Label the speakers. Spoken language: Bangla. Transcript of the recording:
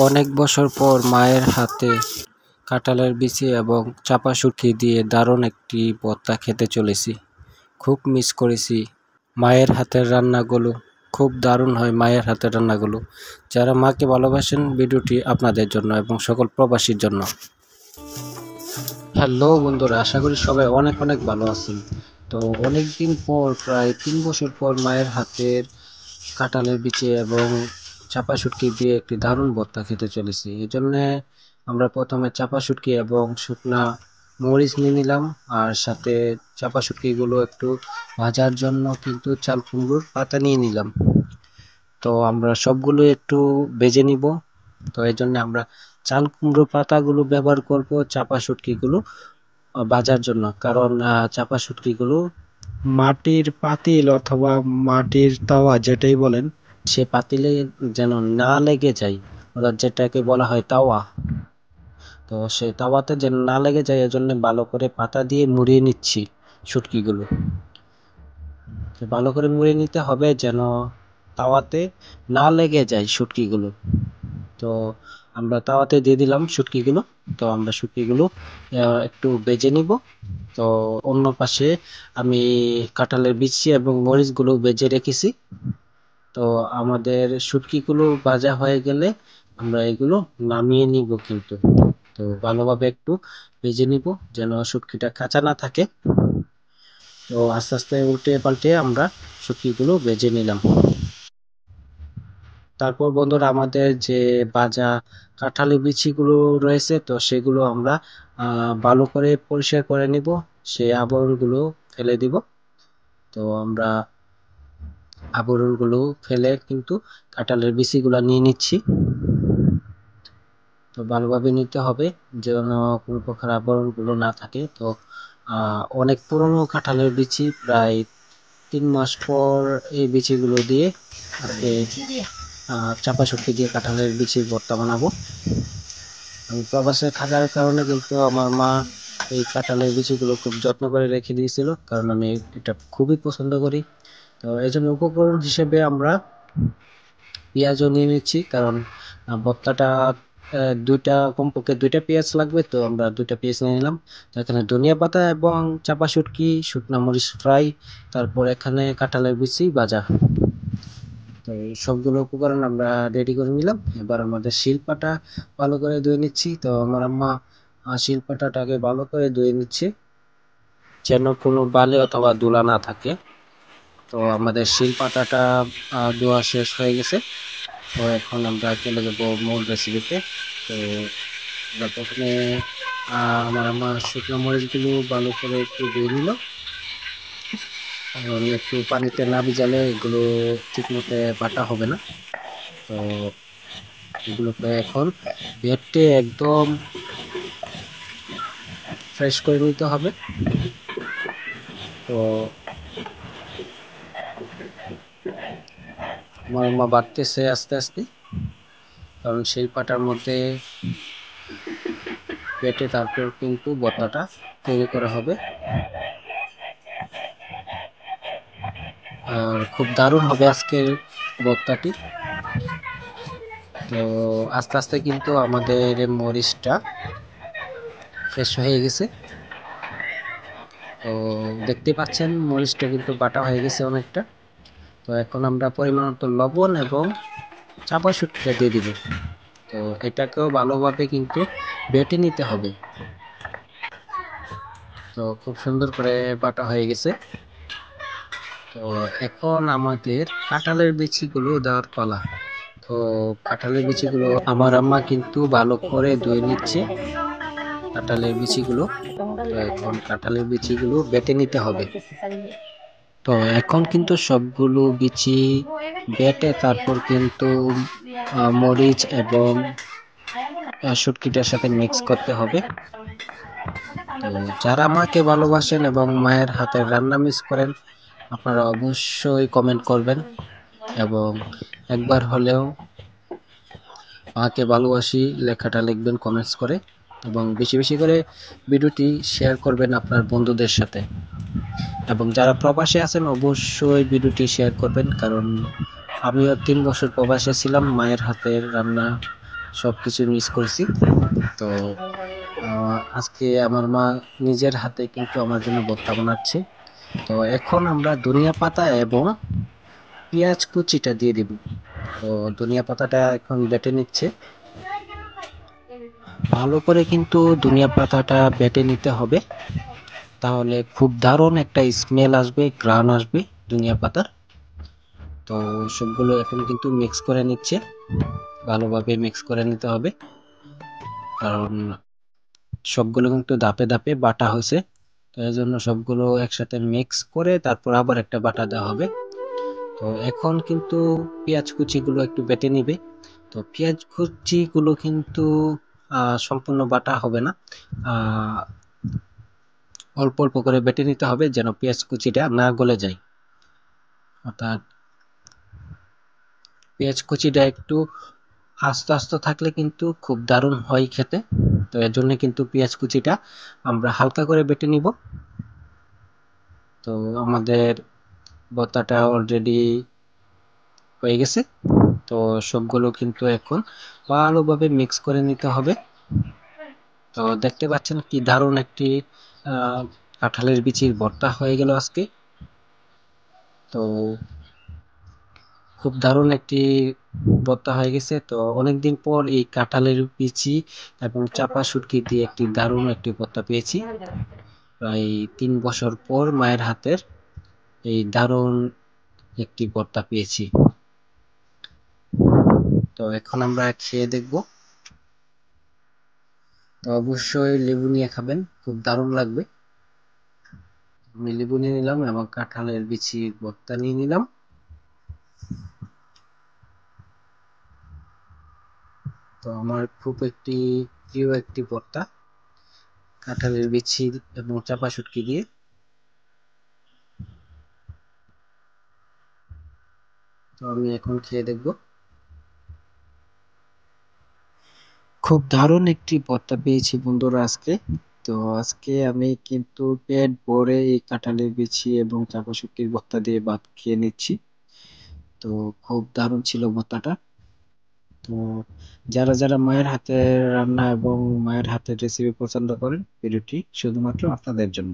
Speaker 1: অনেক বছর পর মায়ের হাতে কাঁঠালের বিচি এবং চাপা শুটকি দিয়ে দারুণ একটি ভর্তা খেতে চলেছি। খুব মিস করেছি মায়ের হাতের রান্নাগুলো। খুব দারুণ হয় মায়ের হাতের রান্নাগুলো। যারা মাকে ভালোবাসেন, ভিডিওটি আপনাদের জন্য এবং সকল প্রবাসীর জন্য। হ্যালো বন্ধুরা, আশা করি সবাই অনেক অনেক ভালো আছেন। তো অনেকদিন পর, প্রায় 3 বছর পর মায়ের হাতের কাঁঠালের বিচি এবং চাপা শুটকি দিয়ে একটি দারুণ ভর্তা খেতে চলেছি। এই জন্যে আমরা প্রথমে চাপা শুটকি এবং শুকনা মরিচ নিয়ে নিলাম, আর সাথে চাপা শুটকিগুলো একটু ভাজার জন্য কিন্তু চাল কুমড়োর পাতা নিয়ে নিলাম। তো আমরা সবগুলো একটু ভেজে নিব। তো এই জন্য আমরা চাল কুমড়ো পাতাগুলো ব্যবহার করব চাপা শুটকিগুলো ভাজার জন্য, কারণ চাপা শুটকিগুলো মাটির পাতিল অথবা মাটির তাওয়া যেটাই বলেন, সে পাতিলে যেন না লেগে যায়, অর্থাৎ যেটাকে বলা হয় তাওয়া। তো সেই তাওয়াতে যেন না লেগে যায়, এজন্য ভালো করে পাতা দিয়ে মুড়িয়ে নিচ্ছি শুটকিগুলো। ভালো করে মুড়িয়ে নিতে হবে যেন তাওয়াতে না লেগে যায় শুটকিগুলো। তো আমরা তাওয়াতে দিয়ে দিলাম শুটকিগুলো। তো আমরা শুটকিগুলো একটু ভেজে নিব। তো অন্য পাশে আমি কাঁঠালের বিচি এবং মরিচগুলো ভেজে রেখেছি। তো আমাদের শুটকিগুলো ভাজা হয়ে গেলে আমরা এগুলো নামিয়ে নিব কিন্তু। তো ভালোভাবে একটু ভেজে নিব যেন শুটকিটা কাঁচা না থাকে। তো আস্তে আস্তে উল্টে পাল্টে আমরা শুটকিগুলো ভেজে নিলাম। তারপর বন্ধুরা, আমাদের যে ভাজা কাঁঠালের বিচিগুলো রয়েছে, তো সেগুলো আমরা ভালো করে পরিষ্কার করে নিব, সেই আবরণগুলো ফেলে দিব। তো আমরা আবরণগুলো ফেলে কিন্তু কাঁঠালের বিচিগুলো নিয়ে নিচ্ছি। তো ভালোভাবে নিতে হবে যেন কোনো প্রকার আবরণগুলো না থাকে। তো অনেক পুরনো কাঁঠালের বিচি, প্রায় 3 মাস পর এই বিচিগুলো দিয়ে আজকে চাপা শুটকি দিয়ে কাঁঠালের বিচির ভর্তা বানাবো। আমি প্রবাসে থাকার কারণে কিন্তু আমার মা এই কাঁঠালের বিচিগুলো খুব যত্ন করে রেখে দিয়েছিল, কারণ আমি এটা খুবই পছন্দ করি। তো এই জন্য উপকরণ হিসেবে আমরা পেঁয়াজও নিয়ে নিচ্ছি, কারণ ভর্তাটা কমপক্ষে 2টা পেঁয়াজ লাগবে। তো আমরা 2টা পেঁয়াজ নিয়ে নিলাম। তো এখানে ধনিয়া পাতা এবং চাপা শুটকি, শুকনা মরিচ ফ্রাই, তারপর এখানে কাঁঠালের বিচি ভাজা। তো এই সবগুলো উপকরণ আমরা রেডি করে নিলাম। এবার আমাদের শিলপাটা ভালো করে ধুয়ে নিচ্ছি। তো আমার আম্মা শিলপাটাটাকে ভালো করে ধুয়ে নিচ্ছে যেন কোনো বালি অথবা ধুলা না থাকে। তো আমাদের শিলপাটাটা ধোয়া শেষ হয়ে গেছে। তো এখন আমরা চলে যাবো মূল রেসিপিতে। তো আমরা প্রথমে আমার আম্মা শুকনো মরিচগুলো ভালো করে একটু ধুয়ে নিল, কারণ একটু পানিতে না ভিজালে এগুলো ঠিক মতো বাটা হবে না। তো এগুলোকে এখন বেটে একদম ফ্রেশ করে নিতে হবে। তো আমার মা বাটতেছে আস্তে আস্তে, কারণ সেই পাটার মধ্যে বেটে তারপর কিন্তু ভর্তাটা তৈরি করা হবে। আর খুব দারুণ হবে আজকের ভর্তাটি। তো আস্তে আস্তে কিন্তু আমাদের মরিচটা ফ্রেশ হয়ে গেছে। তো দেখতে পাচ্ছেন মরিচটা কিন্তু বাটা হয়ে গেছে অনেকটা। তো এখন আমরা পরিমাণ মতো লবণ এবং চাপা শুটকিটা দিয়ে দিব। তো এটাকেও ভালোভাবে কিন্তু বেটে নিতে হবে। তো খুব সুন্দর করে বাটা হয়ে গেছে। তো এখন আমাদের কাঁঠালের বিচিগুলো দেওয়ার পালা। তো কাঁঠালের বিচিগুলো আমার আম্মা কিন্তু ভালো করে ধুয়ে নিচ্ছে কাঁঠালের বিচিগুলো। তো এখন কাঁঠালের বিচিগুলো বেটে নিতে হবে। তো এখন কিন্তু সবগুলো বিচি বেটে তারপর কিন্তু মরিচ এবং শুটকিটার সাথে মিক্স করতে হবে। তো যারা মাকে ভালোবাসেন এবং মায়ের হাতের রান্না মিস করেন, আপনারা অবশ্যই কমেন্ট করবেন এবং একবার হলেও মাকে ভালোবাসি লেখাটা লিখবেন কমেন্টস করে, এবং বেশি বেশি করে ভিডিওটি শেয়ার করবেন আপনার বন্ধুদের সাথে। এবং যারা প্রবাসে আছেন অবশ্যই ভিডিওটি শেয়ার করবেন, কারণ আমিও 3 বছর প্রবাসে ছিলাম। মায়ের হাতের রান্না সবকিছু মিস করছি। তো আজকে আমার মা নিজের হাতে কিন্তু আমার জন্য ভর্তা বানাচ্ছে। তো এখন আমরা ধনিয়া পাতা এবং পেঁয়াজ কুচিটা দিয়ে দিব। তো ধনিয়া পাতাটা এখন বেটে নিচ্ছে। ভালো করে কিন্তু ধনিয়া পাতাটা বেটে নিতে হবে, তাহলে খুব দারুণ একটা স্মেল আসবে, ঘ্রাণ আসবে ধনিয়া পাতার। তো সবগুলো এখন কিন্তু মিক্স করে নিচ্ছে, ভালোভাবে মিক্স করে নিতে হবে, কারণ সবগুলো কিন্তু ধাপে ধাপে বাটা হয়েছে। তো এই জন্য সবগুলো একসাথে মিক্স করে তারপর আবার একটা বাটা দেওয়া হবে। তো এখন কিন্তু পেঁয়াজ কুচিগুলো একটু বেটে নিবে। তো পেঁয়াজ কুচিগুলো কিন্তু সম্পূর্ণ বাটা হবে না, আহ, অল্প অল্প করে বেটে নিতে হবে যেন পেঁয়াজ কুচিটা না গলে যায়। অর্থাৎ পেঁয়াজ কুচিটা একটু আস্তে আস্তে থাকলে কিন্তু খুব দারুণ হয় খেতে। তো এর জন্য কিন্তু পেঁয়াজ কুচিটা আমরা হালকা করে বেটে নিব। তো আমাদের ভর্তাটা অলরেডি হয়ে গেছে। তো সবগুলো কিন্তু এখন ভালোভাবে মিক্স করে নিতে হবে। তো দেখতে পাচ্ছেন কি দারুণ একটি আহ কাঁঠালের বিচির ভর্তা হয়ে গেল আজকে। তো খুব দারুণ একটি ভর্তা হয়ে গেছে। তো অনেকদিন পর এই কাঁঠালের বিচি এবং চাপা শুটকি দিয়ে একটি দারুণ একটি ভর্তা পেয়েছি। প্রায় 3 বছর পর মায়ের হাতের এই দারুণ একটি ভর্তা পেয়েছি। তো এখন আমরা খেয়ে দেখবো। তো অবশ্যই লেবু নিয়ে খাবেন, খুব দারুণ লাগবে। আমি লেবু নিয়ে নিলাম এবং কাঁঠালের বিচির ভর্তা নিয়ে নিলাম। তো আমার খুব একটি প্রিয় একটি ভর্তা, কাঁঠালের বিচি এবং চাপা শুটকি দিয়ে। তো আমি এখন খেয়ে দেখবো। খুব দারুণ একটি ভর্তা পেয়েছি বন্ধুরা আজকে। তো আজকে আমি কিন্তু পেট ভরে এই কাঁঠালের বিচি এবং চাপা শুটকির ভর্তা দিয়ে ভাত খেয়ে নিচ্ছি। তো খুব দারুণ ছিল ভর্তাটা। তো যারা যারা মায়ের হাতের রান্না এবং মায়ের হাতের রেসিপি পছন্দ করেন, ভিডিওটি শুধুমাত্র আপনাদের জন্য।